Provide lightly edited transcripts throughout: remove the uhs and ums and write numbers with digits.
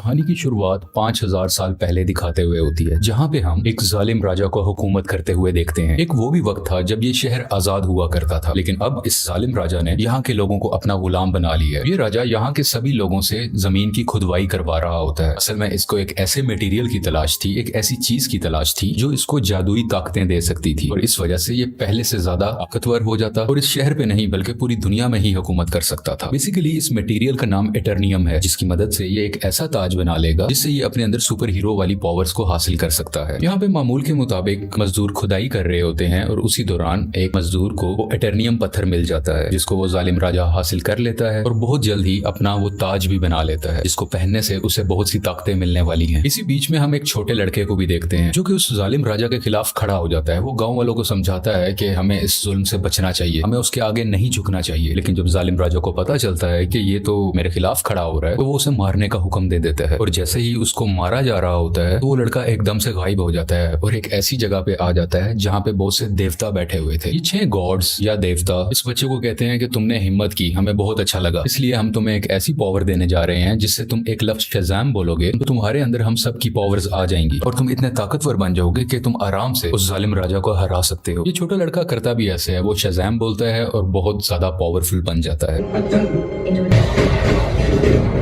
कहानी की शुरुआत 5000 साल पहले दिखाते हुए होती है, जहाँ पे हम एक जालिम राजा को हुकूमत करते हुए देखते हैं। एक वो भी वक्त था जब ये शहर आजाद हुआ करता था, लेकिन अब इस जालिम राजा ने यहाँ के लोगों को अपना गुलाम बना लिया है। ये राजा यहाँ के सभी लोगों से जमीन की खुदवाई करवा रहा होता है। असल में इसको एक ऐसे मटेरियल की तलाश थी, एक ऐसी चीज की तलाश थी जो इसको जादुई ताकतें दे सकती थी, और इस वजह से ये पहले से ज्यादा ताकतवर हो जाता और इस शहर पे नहीं बल्कि पूरी दुनिया में ही हुकूमत कर सकता था। बेसिकली इस मटेरियल का नाम एटर्नियम है, जिसकी मदद से ये एक ऐसा ताज बना लेगा जिससे ये अपने अंदर सुपर हीरो वाली पावर्स को हासिल कर सकता है। यहाँ पे मामूल के मुताबिक मजदूर खुदाई कर रहे होते हैं और उसी दौरान एक मजदूर को वो एटर्नियम पत्थर मिल जाता है, जिसको वो जालिम राजा हासिल कर लेता है और बहुत जल्द ही अपना वो ताज भी बना लेता है, जिसको पहनने से उसे बहुत सी ताकतें मिलने वाली हैं। इसी बीच में हम एक छोटे लड़के को भी देखते हैं जो कि उस जालिम राजा के खिलाफ खड़ा हो जाता है। वो गाँव वालों को समझाता है कि हमें इस जुल्म से बचना चाहिए, हमें उसके आगे नहीं झुकना चाहिए। लेकिन जब जालिम राजा को पता चलता है कि ये तो मेरे खिलाफ खड़ा हो रहा है, तो वो उसे मारने का हुक्म दे देता है। और जैसे ही उसको मारा जा रहा होता है तो वो लड़का एकदम से गायब हो जाता है और एक ऐसी जगह पे आ जाता है जहाँ पे बहुत से देवता बैठे हुए थे। ये 6 गॉड्स या देवता इस बच्चे को कहते हैं कि तुमने हिम्मत की, हमें बहुत अच्छा लगा, इसलिए हम तुम्हें एक ऐसी पावर देने जा रहे हैं जिससे तुम एक लफ्ज शज़ाम बोलोगे तो तुम्हारे अंदर हम सब की पावर्स आ जाएंगी और तुम इतने ताकतवर बन जाओगे कि तुम आराम से उस जालिम राजा को हरा सकते हो। ये छोटा लड़का करता भी ऐसे है, वो शज़ाम बोलता है और बहुत ज्यादा पावरफुल बन जाता है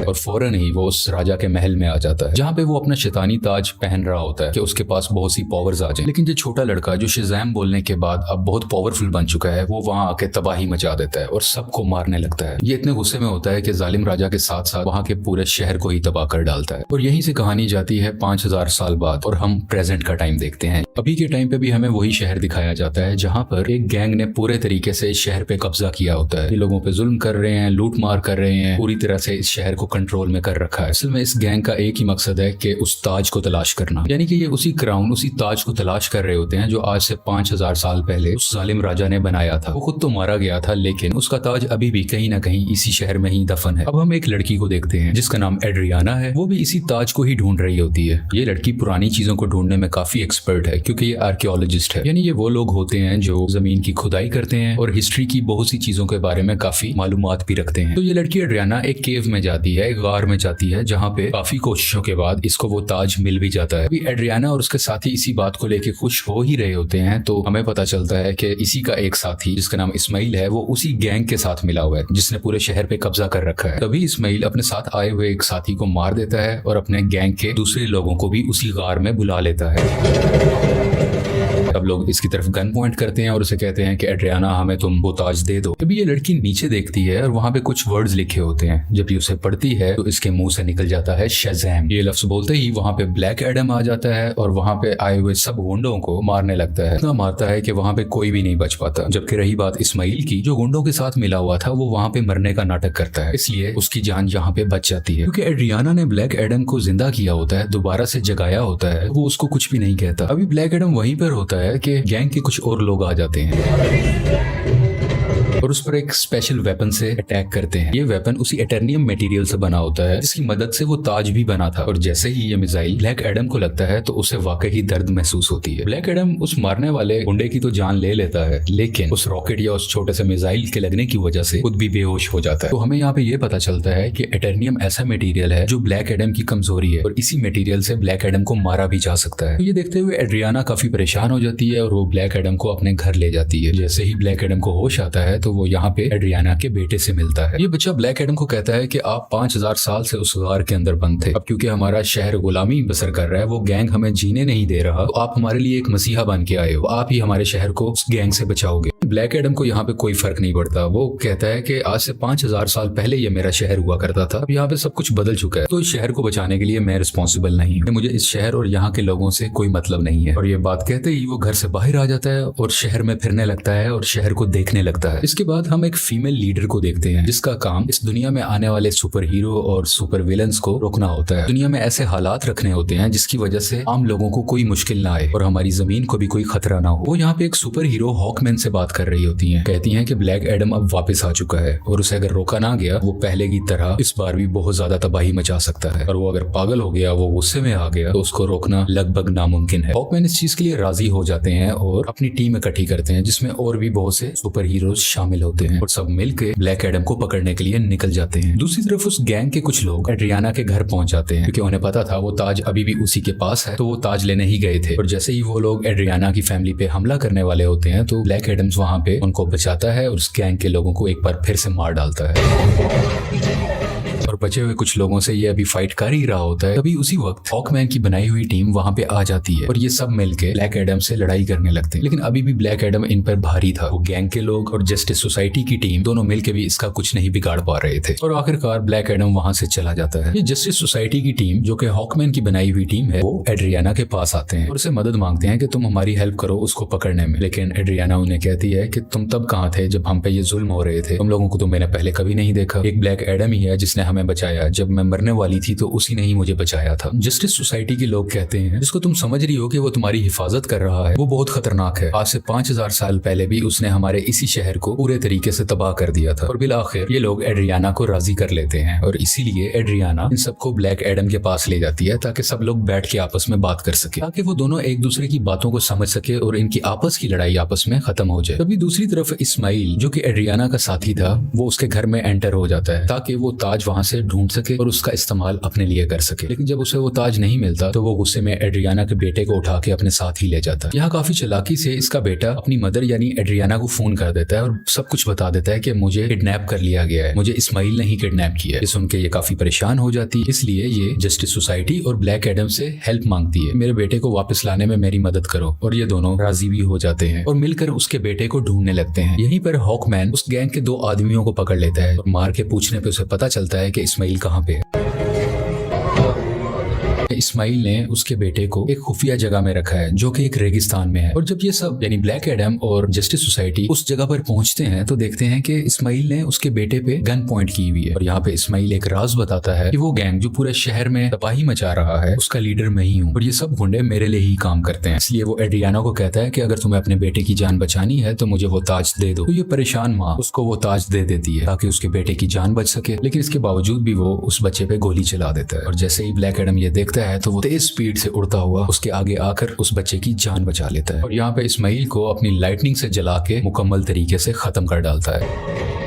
और फौरन ही वो उस राजा के महल में आ जाता है, जहाँ पे वो अपना शैतानी ताज पहन रहा होता है कि उसके पास बहुत सी पावर्स आ जाए। लेकिन जो छोटा लड़का जो शज़ाम बोलने के बाद अब बहुत पावरफुल बन चुका है, वो वहाँ आके तबाही मचा देता है और सबको मारने लगता है। ये इतने गुस्से में होता है कि जालिम राजा के साथ साथ वहाँ के पूरे शहर को ही तबाह कर डालता है। और यहीं से कहानी जाती है 5000 साल बाद और हम प्रेजेंट का टाइम देखते हैं। अभी के टाइम पे भी हमें वही शहर दिखाया जाता है जहाँ पर एक गैंग ने पूरे तरीके से इस शहर पे कब्जा किया होता है। ये लोगों पे जुल्म कर रहे हैं, लूट मार कर रहे हैं, पूरी तरह से इस शहर को कंट्रोल में कर रखा है। असल में इस गैंग का एक ही मकसद है कि उस ताज को तलाश करना, यानी कि ये उसी क्राउन, उसी ताज को तलाश कर रहे होते हैं जो आज से 5000 साल पहले उस जालिम राजा ने बनाया था। वो खुद तो मारा गया था, लेकिन उसका ताज अभी भी कहीं ना कहीं इसी शहर में ही दफन है। अब हम एक लड़की को देखते हैं जिसका नाम एड्रियाना है। वो भी इसी ताज को ही ढूंढ रही होती है। ये लड़की पुरानी चीजों को ढूंढने में काफी एक्सपर्ट है, क्योंकि ये आर्कियोलॉजिस्ट है, यानी ये वो लोग होते हैं जो जमीन की खुदाई करते हैं और हिस्ट्री की बहुत सी चीजों के बारे में काफी मालूमात भी रखते हैं। तो ये लड़की एड्रियाना एक केव में जाती है, एक गार में जाती है, जहाँ पे काफी कोशिशों के बाद इसको वो ताज मिल भी जाता है। अभी एड्रियाना और उसके साथी इसी बात को लेके खुश हो ही रहे होते हैं तो हमें पता चलता है कि इसी का एक साथी जिसका नाम इस्माइल है, वो उसी गैंग के साथ मिला हुआ है जिसने पूरे शहर पे कब्जा कर रखा है। तभी इस्माइल अपने साथ आए हुए एक साथी को मार देता है और अपने गैंग के दूसरे लोगों को भी उसी गार में बुला लेता है। अब लोग इसकी तरफ गन पॉइंट करते हैं और उसे कहते हैं कि एड्रियाना, हमें तुम वो ताज दे दो। तभी ये लड़की नीचे देखती है और वहाँ पे कुछ वर्ड्स लिखे होते हैं। जब ये उसे पढ़ती है तो इसके मुंह से निकल जाता है शज़ाम। ये लफ्ज बोलते ही वहाँ पे ब्लैक एडम आ जाता है और वहाँ पे आए हुए सब गुंडों को मारने लगता है। इतना मारता है कि वहाँ पे कोई भी नहीं बच पाता। जबकि रही बात इस्माइल की, जो गुंडों के साथ मिला हुआ था, वो वहाँ पे मरने का नाटक करता है, इसलिए उसकी जान यहाँ पे बच जाती है। क्योंकि एड्रियाना ने ब्लैक एडम को जिंदा किया होता है, दोबारा से जगाया होता है, वो उसको कुछ भी नहीं कहता। अभी ब्लैक एडम वहीं पर होता है कि गैंग के कुछ और लोग आ जाते हैं और उस पर एक स्पेशल वेपन से अटैक करते हैं। ये वेपन उसी एटर्नियम मटेरियल से बना होता है जिसकी मदद से वो ताज भी बना था। और जैसे ही ये मिसाइल ब्लैक एडम को लगता है तो उसे वाकई दर्द महसूस होती है। ब्लैक एडम उस मारने वाले गुंडे की तो जान ले लेता है, लेकिन उस रॉकेट या उस छोटे से मिसाइल के लगने की वजह से खुद भी बेहोश हो जाता है। तो हमें यहाँ पे ये पता चलता है कि एटर्नियम ऐसा मटेरियल है जो ब्लैक एडम की कमजोरी है और इसी मटेरियल से ब्लैक एडम को मारा भी जा सकता है। तो ये देखते हुए एड्रियाना काफी परेशान हो जाती है और वो ब्लैक एडम को अपने घर ले जाती है। जैसे ही ब्लैक एडम को होश आता है तो वो यहाँ पे एड्रियाना के बेटे से मिलता है। ये बच्चा ब्लैक एडम को कहता है कि आप 5000 साल से उस गार के अंदर बंद थे, अब क्योंकि हमारा शहर गुलामी बसर कर रहा है, वो गैंग हमें जीने नहीं दे रहा, तो आप हमारे लिए एक मसीहा बन के आए हो, आप ही हमारे शहर को उस गैंग से बचाओगे। ब्लैक एडम को यहाँ पे कोई फर्क नहीं पड़ता। वो कहता है कि आज से 5000 साल पहले ये मेरा शहर हुआ करता था, अब यहाँ पे सब कुछ बदल चुका है, तो इस शहर को बचाने के लिए मैं रिस्पॉन्सिबल नहीं हूँ, मुझे इस शहर और यहाँ के लोगों से कोई मतलब नहीं है। और ये बात कहते ही वो घर से बाहर आ जाता है और शहर में फिरने लगता है और शहर को देखने लगता है। इसके बाद हम एक फीमेल लीडर को देखते हैं जिसका काम इस दुनिया में आने वाले सुपर हीरो और सुपर विलन्स को रोकना होता है। दुनिया में ऐसे हालात रखने होते हैं जिसकी वजह से आम लोगों को कोई मुश्किल ना आए और हमारी जमीन को भी कोई खतरा ना हो। वो यहाँ पे एक सुपर हीरो हॉकमैन से बात कर रही होती हैं। कहती हैं कि ब्लैक एडम अब वापस आ चुका है और उसे अगर रोका ना गया वो पहले की तरह इस बार भी बहुत ज्यादा तबाही मचा सकता है, और वो अगर पागल हो गया, वो गुस्से में आ गया, तो उसको रोकना लगभग नामुमकिन है। हॉकमैन इस चीज के लिए राजी हो जाते हैं और अपनी टीम इकट्ठी करते हैं जिसमें और भी बहुत से सुपर हीरोज शामिल शामिल होते हैं और सब मिलकर ब्लैक एडम को पकड़ने के लिए निकल जाते हैं। दूसरी तरफ उस गैंग के कुछ लोग एड्रियाना के घर पहुंच जाते हैं क्योंकि उन्हें पता था वो ताज अभी भी उसी के पास है, तो वो ताज लेने ही गए थे। और जैसे ही वो लोग एड्रियाना की फैमिली पे हमला करने वाले होते हैं तो ब्लैक एडम्स वहां पे उनको बचाता है और उस गैंग के लोगों को एक बार फिर से मार डालता है। और बचे हुए कुछ लोगों से ये अभी फाइट कर ही रहा होता है, तभी उसी वक्त हॉकमैन की बनाई हुई टीम वहां पे आ जाती है और ये सब मिलके ब्लैक एडम से लड़ाई करने लगते हैं। लेकिन अभी भी ब्लैक एडम इन पर भारी था। वो गैंग के लोग और जस्टिस सोसाइटी की टीम दोनों मिलके भी इसका कुछ नहीं बिगाड़ पा रहे थे और आखिरकार ब्लैक एडम वहां से चला जाता है। ये जस्टिस सोसाइटी की टीम जो कि हॉकमैन की बनाई हुई टीम है, वो एड्रियाना के पास आते हैं और उससे मदद मांगते हैं कि तुम हमारी हेल्प करो उसको पकड़ने में। लेकिन एड्रियाना उन्हें कहती है कि तुम तब कहाँ थे जब हम पे ये जुल्म हो रहे थे, तुम लोगों को तो मैंने पहले कभी नहीं देखा। एक ब्लैक एडम ही है जिसने हमें बचाया, जब मैं मरने वाली थी तो उसी ने ही मुझे बचाया था। जस्टिस सोसाइटी के लोग कहते हैं जिसको तुम समझ रही हो कि वो तुम्हारी हिफाजत कर रहा है वो बहुत खतरनाक है। आज से 5000 साल पहले भी उसने हमारे इसी शहर को पूरे तरीके से तबाह कर दिया था। और बिल आखिर ये लोग एड्रियाना को राजी कर लेते हैं और इसीलिए एड्रियाना इन सबको ब्लैक एडम के पास ले जाती है ताकि सब लोग बैठ के आपस में बात कर सके, ताकि वो दोनों एक दूसरे की बातों को समझ सके और इनकी आपस की लड़ाई आपस में खत्म हो जाए। तभी दूसरी तरफ इस्माइल जो कि एड्रियाना का साथी था वो उसके घर में एंटर हो जाता है ताकि वो ताज वहां से ढूंढ सके और उसका इस्तेमाल अपने लिए कर सके। लेकिन जब उसे वो ताज नहीं मिलता तो वो गुस्से में एड्रियाना के बेटे को उठा के अपने साथ ही ले जाता है। यहाँ काफी चालाकी से इसका बेटा अपनी मदर यानी एड्रियाना को फोन कर देता है और सब कुछ बता देता है कि मुझे किडनैप कर लिया गया है, मुझे इस्माइल ने ही किडनैप किया है। ये सुन के ये काफी परेशान हो जाती है, इसलिए ये जस्टिस सोसाइटी और ब्लैक एडम से हेल्प मांगती है, मेरे बेटे को वापस लाने में मेरी मदद करो। और ये दोनों राजी भी हो जाते हैं और मिलकर उसके बेटे को ढूंढने लगते हैं। यहीं पर हॉकमैन उस गैंग के 2 आदमियों को पकड़ लेता है और मार के पूछने पे उसे पता चलता है कि इस्माइल कहाँ पे है। इस्माइल ने उसके बेटे को एक खुफिया जगह में रखा है जो कि एक रेगिस्तान में है। और जब ये सब यानी ब्लैक एडम और जस्टिस सोसाइटी उस जगह पर पहुंचते हैं तो देखते हैं कि इस्माइल ने उसके बेटे पे गन पॉइंट की हुई है। और यहाँ पे इस्माइल एक राज बताता है कि वो गैंग जो पूरे शहर में तबाही मचा रहा है उसका लीडर मैं ही हूँ और ये सब गुंडे मेरे लिए ही काम करते हैं। इसलिए वो एड्रियाना को कहता है कि अगर तुम्हें अपने बेटे की जान बचानी है तो मुझे वो ताज दे दो। तो ये परेशान माँ उसको वो ताज दे देती है ताकि उसके बेटे की जान बच सके। लेकिन इसके बावजूद भी वो उस बच्चे पे गोली चला देता है और जैसे ही ब्लैक एडम ये देखता है तो वो तेज स्पीड से उड़ता हुआ उसके आगे आकर उस बच्चे की जान बचा लेता है और यहाँ पे इस्माइल को अपनी लाइटनिंग से जला के मुकम्मल तरीके से खत्म कर डालता है।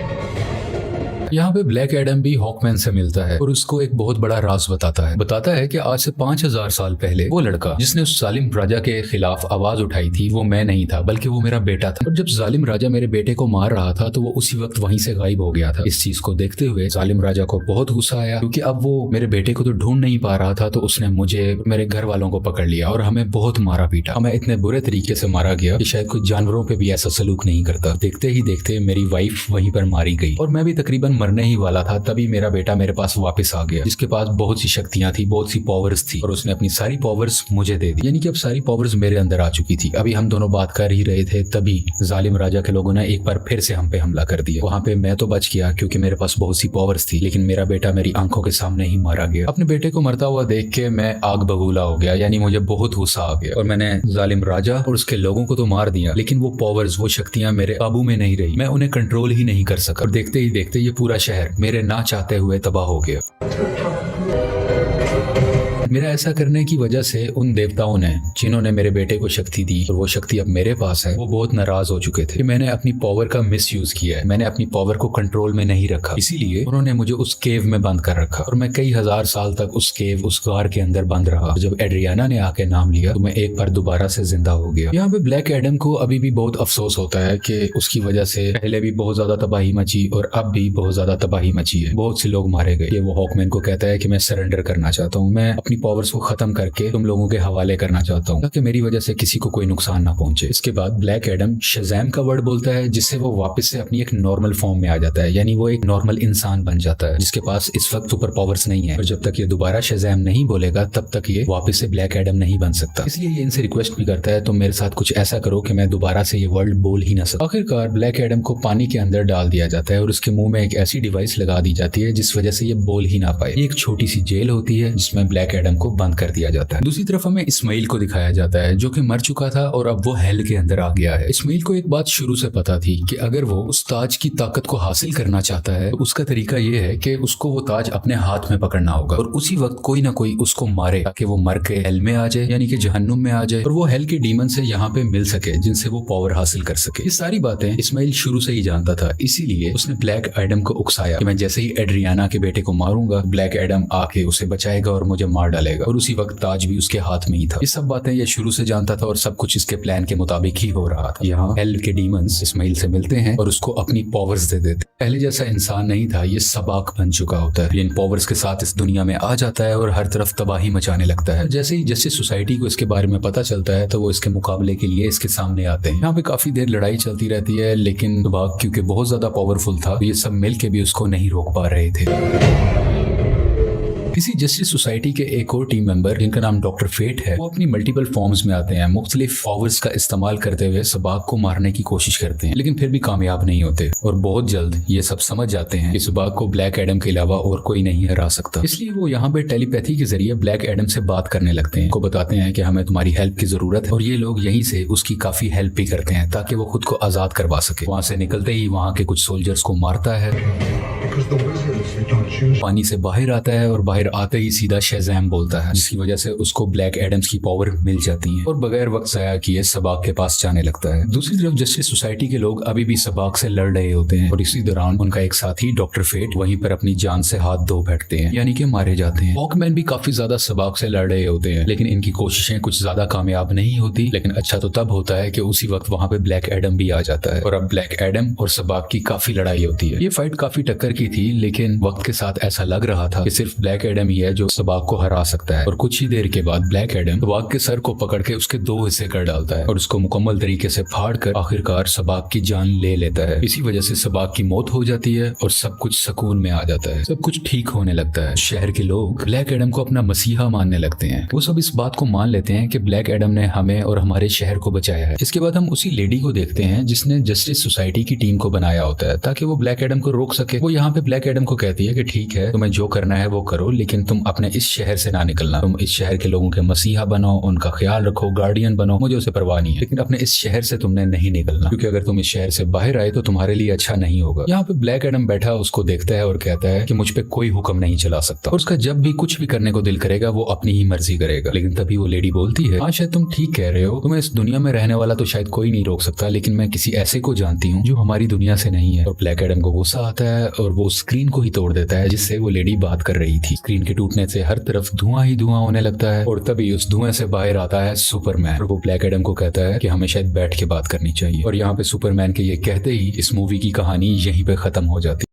यहाँ पे ब्लैक एडम भी हॉकमैन से मिलता है और उसको एक बहुत बड़ा राज बताता है कि आज से 5000 साल पहले वो लड़का जिसने उस जालिम राजा के खिलाफ आवाज उठाई थी वो मैं नहीं था बल्कि वो मेरा बेटा था। और जब जालिम राजा मेरे बेटे को मार रहा था तो वो उसी वक्त वहीं से गायब हो गया था। इस चीज को देखते हुए जालिम राजा को बहुत गुस्सा आया क्योंकि अब वो मेरे बेटे को तो ढूंढ नहीं पा रहा था, तो उसने मुझे मेरे घर वालों को पकड़ लिया और हमें बहुत मारा पीटा। हमें इतने बुरे तरीके से मारा गया कि शायद कुछ जानवरों पे भी ऐसा सलूक नहीं करता। देखते ही देखते मेरी वाइफ वहीं पर मारी गई और मैं भी तकरीबन मरने ही वाला था। तभी मेरा बेटा मेरे पास वापस आ गया जिसके पास बहुत सी शक्तियां थी, बहुत सी पावर्स थी और उसने अपनी सारी पावर्स मुझे दे दी, यानी कि अब सारी पावर्स मेरे अंदर आ चुकी थी। अभी हम दोनों बात कर ही रहे थे तभी जालिम राजा के लोगों ने एक बार फिर से हम पे हमला कर दिया। वहां पे मैं तो बच गया क्योंकि मेरे पास बहुत सी पावर्स थी, लेकिन मेरा बेटा मेरी आंखों के सामने ही मारा गया। अपने बेटे को मरता हुआ देख के मैं आग बबूला हो गया, यानी मुझे बहुत गुस्सा आ गया और मैंने जालिम राजा और उसके लोगों को तो मार दिया, लेकिन वो पावर्स, वो शक्तियां मेरे काबू में नहीं रही। मैं उन्हें कंट्रोल ही नहीं कर सका और देखते ही देखते ये पूरा शहर मेरे ना चाहते हुए तबाह हो गया। मेरा ऐसा करने की वजह से उन देवताओं ने जिन्होंने मेरे बेटे को शक्ति दी और वो शक्ति अब मेरे पास है, वो बहुत नाराज हो चुके थे कि मैंने अपनी पावर का मिसयूज किया है, मैंने अपनी पावर को कंट्रोल में नहीं रखा। इसीलिए उन्होंने मुझे उस केव में बंद कर रखा और मैं कई हजार साल तक उस केव, उस गार के अंदर बंद रहा। जब एड्रियाना ने आके नाम लिया तो मैं एक बार दोबारा से जिंदा हो गया। यहाँ पे ब्लैक एडम को अभी भी बहुत अफसोस होता है कि उसकी वजह से पहले भी बहुत ज्यादा तबाही मची और अब भी बहुत ज्यादा तबाही मची है, बहुत से लोग मारे गए। वो हॉकमैन को कहता है कि मैं सरेंडर करना चाहता हूँ, मैं अपनी पावर्स को खत्म करके तुम लोगों के हवाले करना चाहता हूँ ताकि मेरी वजह से किसी को कोई नुकसान ना पहुंचे। इसके बाद ब्लैक एडम शज़ैम का वर्ड बोलता है जिससे वो वापस से अपनी एक नॉर्मल फॉर्म में आ जाता है, यानी वो एक नॉर्मल इंसान बन जाता है जिसके पास इस वक्त सुपर पावर्स नहीं है। और जब तक ये दोबारा शज़ैम नहीं बोलेगा तब तक ये वापस से ब्लैक एडम नहीं बन सकता। इसलिए ये इनसे रिक्वेस्ट भी करता है तुम मेरे साथ कुछ ऐसा करो कि मैं दोबारा से ये वर्ड बोल ही ना सकूं। आखिरकार ब्लैक एडम को पानी के अंदर डाल दिया जाता है और उसके मुंह में एक ऐसी डिवाइस लगा दी जाती है जिस वजह से ये बोल ही ना पाए। एक छोटी सी जेल होती है जिसमें ब्लैक एडम को बंद कर दिया जाता है। दूसरी तरफ हमें इस्माइल को दिखाया जाता है जो कि मर चुका था और अब वो हेल के अंदर आ गया है। इस्माइल को एक बात शुरू से पता थी कि अगर वो उस ताज की ताकत को हासिल करना चाहता है तो उसका तरीका ये है कि उसको वो ताज अपने हाथ में पकड़ना होगा और उसी वक्त कोई ना कोई उसको मारे ताकि वो मर के हेल में आ जाए, यानी कि जहन्नुम में आ जाए, और वो हेल के डीमन से यहाँ पे मिल सके जिनसे वो पावर हासिल कर सके। ये सारी बातें इस्माइल शुरू से ही जानता था, इसीलिए उसने ब्लैक एडम को उकसाया कि मैं जैसे ही एड्रियाना के बेटे को मारूंगा ब्लैक एडम आके उसे बचाएगा और मुझे मार डालेगा, और उसी वक्त ताज भी उसके हाथ में ही था। ये सब बातें ये शुरू से जानता था और सब कुछ इसके प्लान के मुताबिक ही हो रहा था। यहाँ हेल के डीमंस इस्माइल से मिलते हैं और उसको अपनी पावर्स दे देते। पहले जैसा इंसान नहीं था, ये सबाक बन चुका होता है। इन पावर्स के साथ इस दुनिया में आ जाता है और हर तरफ तबाही मचाने लगता है। जैसे ही जस्टिस सोसाइटी को इसके बारे में पता चलता है तो वो इसके मुकाबले के लिए इसके सामने आते हैं। यहाँ पे काफी देर लड़ाई चलती रहती है, लेकिन सबाक क्योंकि बहुत ज्यादा पावरफुल था, ये सब मिल के भी उसको नहीं रोक पा रहे थे। इसी जस्टिस सोसाइटी के एक और टीम मेंबर जिनका नाम डॉक्टर फेट है, वो अपनी मल्टीपल फॉर्म्स में आते हैं, मुख्तलिफ पावर्स का इस्तेमाल करते हुए सबाक को मारने की कोशिश करते हैं, लेकिन फिर भी कामयाब नहीं होते और बहुत जल्द ये सब समझ जाते हैं कि सबाक को ब्लैक एडम के अलावा और कोई नहीं हरा सकता। इसलिए वो यहाँ पे टेलीपैथी के जरिए ब्लैक एडम से बात करने लगते हैं, को बताते हैं कि हमें तुम्हारी हेल्प की जरूरत है, और ये लोग यहीं से उसकी काफी हेल्प भी करते हैं ताकि वो खुद को आजाद करवा सके। वहां से निकलते ही वहां के कुछ सोल्जर्स को मारता है, पानी से बाहर आता है और बाहर आते ही सीधा शेज़ैम बोलता है, जिसकी वजह से उसको ब्लैक एडम्स की पावर मिल जाती है और बगैर वक्त जाया किए सबाक के पास जाने लगता है। दूसरी तरफ जस्टिस सोसाइटी के लोग अभी भी सबाक से लड़ रहे होते हैं और इसी दौरान उनका एक साथी डॉक्टर फेट वहीं पर अपनी जान से हाथ धो बैठते हैं, यानी कि मारे जाते हैं। हॉकमैन भी काफी ज्यादा सबाक से लड़ रहे होते हैं, लेकिन इनकी कोशिशें कुछ ज्यादा कामयाब नहीं होती। लेकिन अच्छा तो तब होता है कि उसी वक्त वहां पे ब्लैक एडम भी आ जाता है और अब ब्लैक एडम और सबाक की काफी लड़ाई होती है। ये फाइट काफी टक्कर की थी, लेकिन वक्त के साथ ऐसा लग रहा था कि सिर्फ ब्लैक एडम ही है जो सबाक को हरा सकता है। और कुछ ही देर के बाद ब्लैक एडम सबाक के सर को पकड़ के उसके दो हिस्से कर डालता है और उसको मुकम्मल तरीके से फाड़ कर आखिरकार सबाक की जान ले लेता है। इसी वजह से सबाक की मौत हो जाती है और सब कुछ सुकून में आ जाता है, सब कुछ ठीक होने लगता है। शहर के लोग ब्लैक एडम को अपना मसीहा मानने लगते हैं। वो सब इस बात को मान लेते हैं कि ब्लैक एडम ने हमें और हमारे शहर को बचाया है। इसके बाद हम उसी लेडी को देखते हैं जिसने जस्टिस सोसाइटी की टीम को बनाया होता है ताकि वो ब्लैक एडम को रोक सके। वो यहाँ पे ब्लैक एडम को कहती है कि ठीक है, तुम्हें जो करना है वो करो, लेकिन तुम अपने इस शहर से ना निकलना। तुम इस शहर के लोगों के मसीहा बनो, उनका ख्याल रखो, गार्डियन बनो, मुझे उसे परवाह नहीं है, लेकिन अपने इस शहर से तुमने नहीं निकलना, क्योंकि अगर तुम इस शहर से बाहर आए तो तुम्हारे लिए अच्छा नहीं होगा। यहाँ पे ब्लैक एडम बैठा उसको देखता है और कहता है कि मुझ पे कोई हुक्म नहीं चला सकता और उसका जब भी कुछ भी करने को दिल करेगा वो अपनी ही मर्जी करेगा। लेकिन तभी वो लेडी बोलती है, हाँ शायद तुम ठीक कह रहे हो, तुम्हें इस दुनिया में रहने वाला तो शायद कोई नहीं रोक सकता, लेकिन मैं किसी ऐसे को जानती हूँ जो हमारी दुनिया से नहीं है। और ब्लैक एडम को गुस्सा आता है और वो स्क्रीन को ही तोड़ देता है जिससे वो लेडी बात कर रही थी। स्क्रीन के टूटने से हर तरफ धुआं ही धुआं होने लगता है और तभी उस धुएं से बाहर आता है सुपरमैन और वो ब्लैक एडम को कहता है कि हमें शायद बैठ के बात करनी चाहिए। और यहाँ पे सुपरमैन के ये कहते ही इस मूवी की कहानी यहीं पे खत्म हो जाती है।